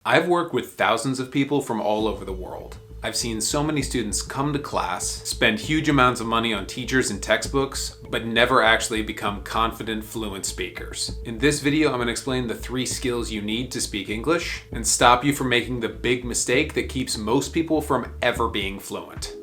I've worked with thousands of people from all over the world. I've seen so many students come to class, spend huge amounts of money on teachers and textbooks, but never actually become confident, fluent speakers. In this video, I'm going to explain the 3 skills you need to speak English and stop you from making the big mistake that keeps most people from ever being fluent.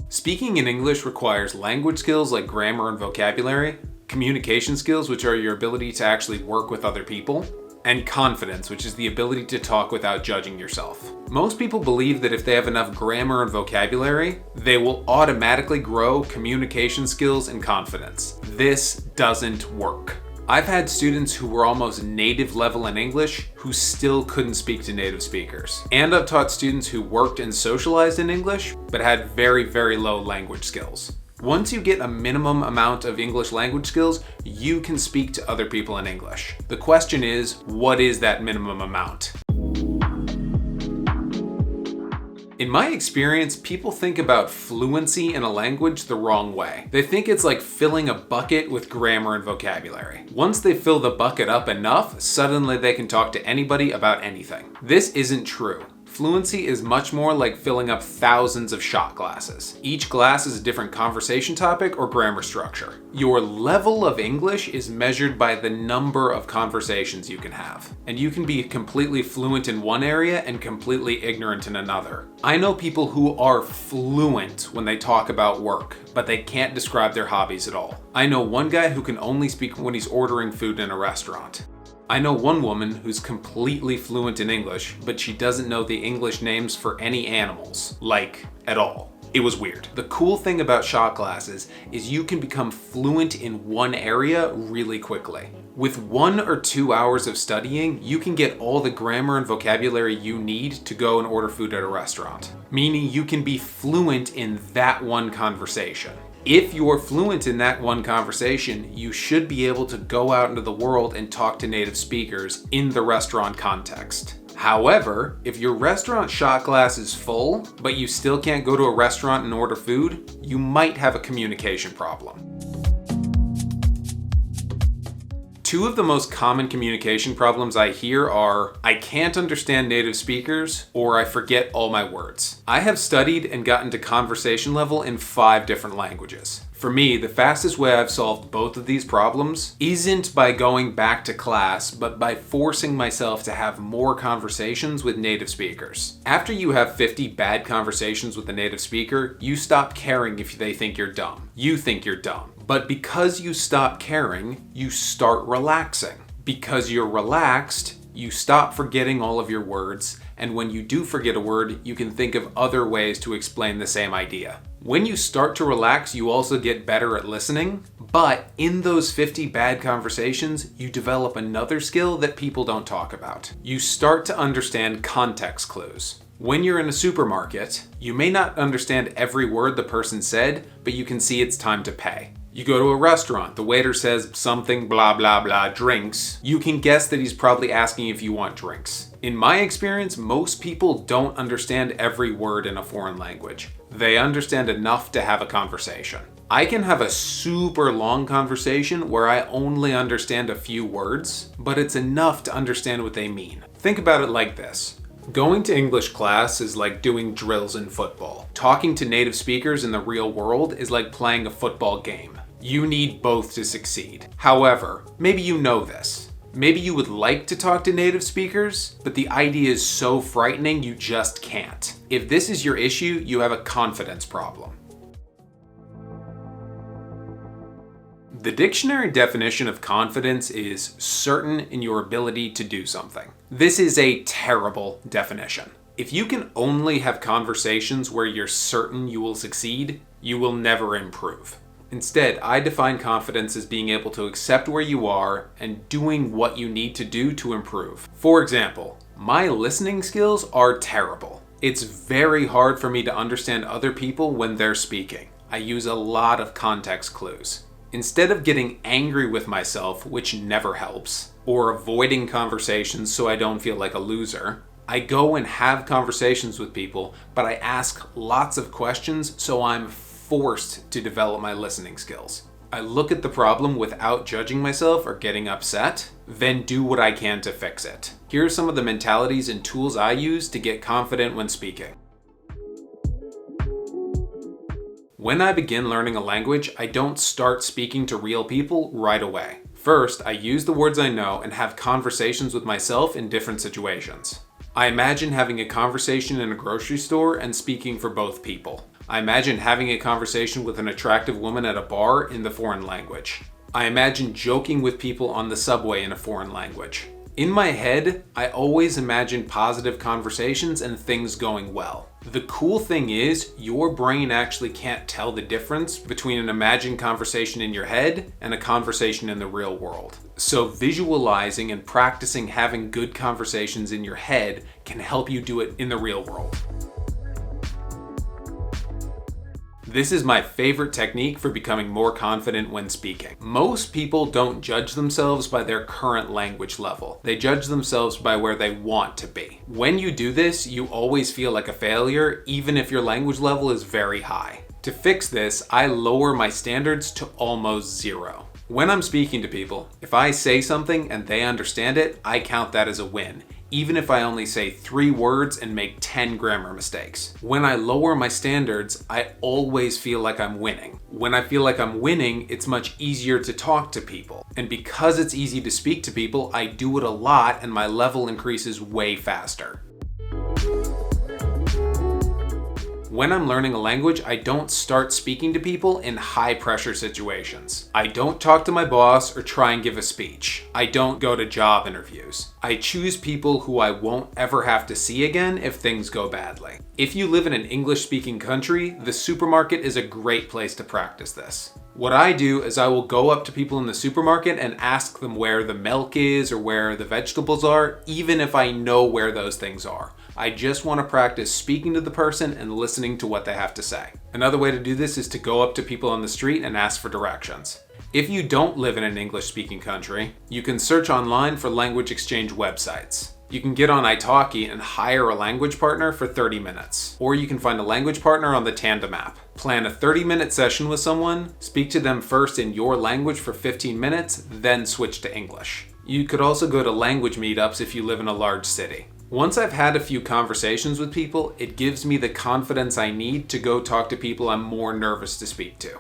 Speaking in English requires language skills like grammar and vocabulary, communication skills, which are your ability to actually work with other people, and confidence, which is the ability to talk without judging yourself. Most people believe that if they have enough grammar and vocabulary, they will automatically grow communication skills and confidence. This doesn't work. I've had students who were almost native level in English who still couldn't speak to native speakers. And I've taught students who worked and socialized in English, but had very, very low language skills. Once you get a minimum amount of English language skills, you can speak to other people in English. The question is, what is that minimum amount? In my experience, people think about fluency in a language the wrong way. They think it's like filling a bucket with grammar and vocabulary. Once they fill the bucket up enough, suddenly they can talk to anybody about anything. This isn't true. Fluency is much more like filling up thousands of shot glasses. Each glass is a different conversation topic or grammar structure. Your level of English is measured by the number of conversations you can have. And you can be completely fluent in one area and completely ignorant in another. I know people who are fluent when they talk about work, but they can't describe their hobbies at all. I know one guy who can only speak when he's ordering food in a restaurant. I know one woman who's completely fluent in English, but she doesn't know the English names for any animals, like, at all. It was weird. The cool thing about shot glasses is you can become fluent in one area really quickly. With 1 or 2 hours of studying, you can get all the grammar and vocabulary you need to go and order food at a restaurant, meaning you can be fluent in that one conversation. If you're fluent in that one conversation, you should be able to go out into the world and talk to native speakers in the restaurant context. However, if your restaurant shot glass is full, but you still can't go to a restaurant and order food, you might have a communication problem. 2 of the most common communication problems I hear are, I can't understand native speakers, or I forget all my words. I have studied and gotten to conversation level in 5 different languages. For me, the fastest way I've solved both of these problems isn't by going back to class, but by forcing myself to have more conversations with native speakers. After you have 50 bad conversations with a native speaker, you stop caring if they think you're dumb. You think you're dumb. But because you stop caring, you start relaxing. Because you're relaxed, you stop forgetting all of your words, and when you do forget a word, you can think of other ways to explain the same idea. When you start to relax, you also get better at listening, but in those 50 bad conversations, you develop another skill that people don't talk about. You start to understand context clues. When you're in a supermarket, you may not understand every word the person said, but you can see it's time to pay. You go to a restaurant, the waiter says something blah blah blah drinks. You can guess that he's probably asking if you want drinks. In my experience, most people don't understand every word in a foreign language. They understand enough to have a conversation. I can have a super long conversation where I only understand a few words, but it's enough to understand what they mean. Think about it like this. Going to English class is like doing drills in football. Talking to native speakers in the real world is like playing a football game. You need both to succeed. However, maybe you know this. Maybe you would like to talk to native speakers, but the idea is so frightening you just can't. If this is your issue, you have a confidence problem. The dictionary definition of confidence is certain in your ability to do something. This is a terrible definition. If you can only have conversations where you're certain you will succeed, you will never improve. Instead, I define confidence as being able to accept where you are and doing what you need to do to improve. For example, my listening skills are terrible. It's very hard for me to understand other people when they're speaking. I use a lot of context clues. Instead of getting angry with myself, which never helps, or avoiding conversations so I don't feel like a loser, I go and have conversations with people, but I ask lots of questions so I'm forced to develop my listening skills. I look at the problem without judging myself or getting upset, then do what I can to fix it. Here are some of the mentalities and tools I use to get confident when speaking. When I begin learning a language, I don't start speaking to real people right away. First, I use the words I know and have conversations with myself in different situations. I imagine having a conversation in a grocery store and speaking for both people. I imagine having a conversation with an attractive woman at a bar in the foreign language. I imagine joking with people on the subway in a foreign language. In my head, I always imagine positive conversations and things going well. The cool thing is, your brain actually can't tell the difference between an imagined conversation in your head and a conversation in the real world. So visualizing and practicing having good conversations in your head can help you do it in the real world. This is my favorite technique for becoming more confident when speaking. Most people don't judge themselves by their current language level. They judge themselves by where they want to be. When you do this, you always feel like a failure, even if your language level is very high. To fix this, I lower my standards to almost zero. When I'm speaking to people, if I say something and they understand it, I count that as a win, even if I only say 3 words and make 10 grammar mistakes. When I lower my standards, I always feel like I'm winning. When I feel like I'm winning, it's much easier to talk to people. And because it's easy to speak to people, I do it a lot and my level increases way faster. When I'm learning a language, I don't start speaking to people in high-pressure situations. I don't talk to my boss or try and give a speech. I don't go to job interviews. I choose people who I won't ever have to see again if things go badly. If you live in an English-speaking country, the supermarket is a great place to practice this. What I do is I will go up to people in the supermarket and ask them where the milk is or where the vegetables are, even if I know where those things are. I just want to practice speaking to the person and listening to what they have to say. Another way to do this is to go up to people on the street and ask for directions. If you don't live in an English-speaking country, you can search online for language exchange websites. You can get on italki and hire a language partner for 30 minutes. Or you can find a language partner on the Tandem app. Plan a 30-minute session with someone, speak to them first in your language for 15 minutes, then switch to English. You could also go to language meetups if you live in a large city. Once I've had a few conversations with people, it gives me the confidence I need to go talk to people I'm more nervous to speak to.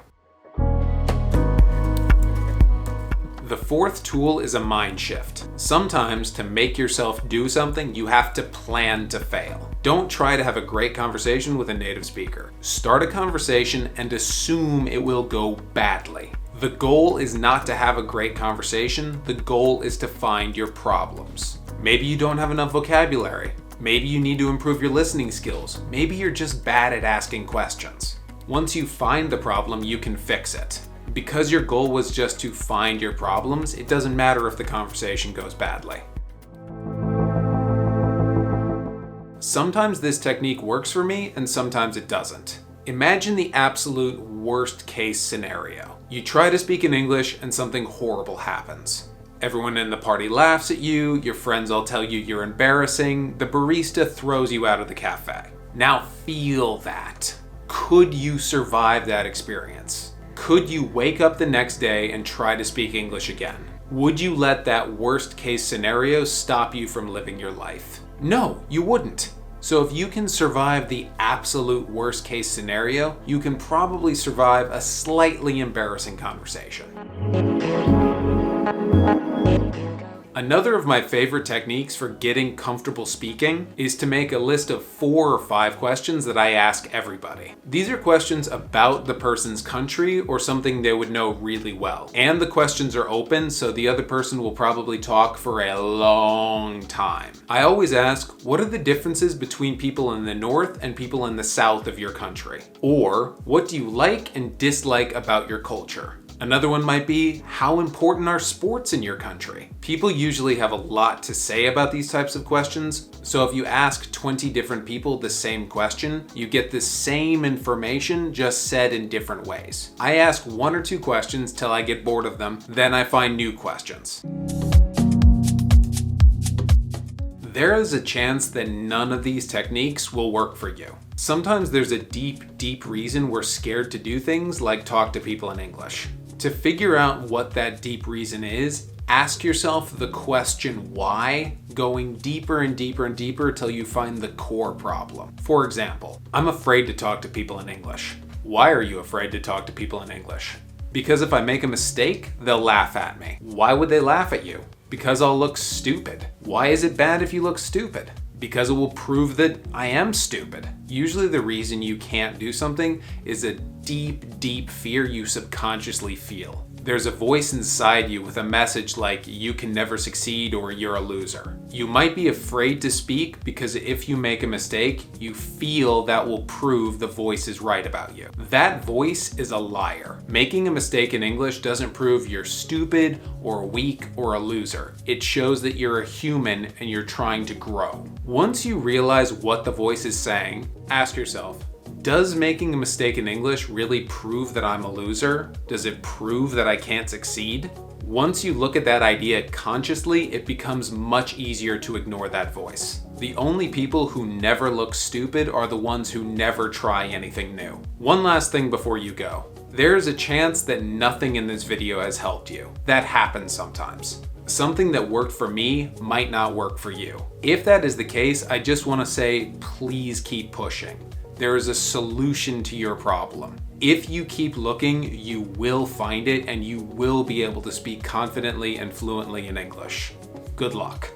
The fourth tool is a mind shift. Sometimes to make yourself do something, you have to plan to fail. Don't try to have a great conversation with a native speaker. Start a conversation and assume it will go badly. The goal is not to have a great conversation. The goal is to find your problems. Maybe you don't have enough vocabulary. Maybe you need to improve your listening skills. Maybe you're just bad at asking questions. Once you find the problem, you can fix it. Because your goal was just to find your problems, it doesn't matter if the conversation goes badly. Sometimes this technique works for me and sometimes it doesn't. Imagine the absolute worst case scenario. You try to speak in English and something horrible happens. Everyone in the party laughs at you, your friends all tell you you're embarrassing, the barista throws you out of the cafe. Now feel that. Could you survive that experience? Could you wake up the next day and try to speak English again? Would you let that worst case scenario stop you from living your life? No, you wouldn't. So if you can survive the absolute worst case scenario, you can probably survive a slightly embarrassing conversation. Another of my favorite techniques for getting comfortable speaking is to make a list of 4 or 5 questions that I ask everybody. These are questions about the person's country or something they would know really well. And the questions are open, so the other person will probably talk for a long time. I always ask, what are the differences between people in the north and people in the south of your country? Or, what do you like and dislike about your culture? Another one might be, how important are sports in your country? People usually have a lot to say about these types of questions, so if you ask 20 different people the same question, you get the same information just said in different ways. I ask 1 or 2 questions till I get bored of them, then I find new questions. There is a chance that none of these techniques will work for you. Sometimes there's a deep reason we're scared to do things like talk to people in English. To figure out what that deep reason is, ask yourself the question why, going deeper and deeper and deeper till you find the core problem. For example, I'm afraid to talk to people in English. Why are you afraid to talk to people in English? Because if I make a mistake, they'll laugh at me. Why would they laugh at you? Because I'll look stupid. Why is it bad if you look stupid? Because it will prove that I am stupid. Usually the reason you can't do something is a deep, deep fear you subconsciously feel. There's a voice inside you with a message like you can never succeed or you're a loser. You might be afraid to speak because if you make a mistake, you feel that will prove the voice is right about you. That voice is a liar. Making a mistake in English doesn't prove you're stupid or weak or a loser. It shows that you're a human and you're trying to grow. Once you realize what the voice is saying, ask yourself, does making a mistake in English really prove that I'm a loser? Does it prove that I can't succeed? Once you look at that idea consciously, it becomes much easier to ignore that voice. The only people who never look stupid are the ones who never try anything new. One last thing before you go. There's a chance that nothing in this video has helped you. That happens sometimes. Something that worked for me might not work for you. If that is the case, I just want to say, please keep pushing. There is a solution to your problem. If you keep looking, you will find it and you will be able to speak confidently and fluently in English. Good luck.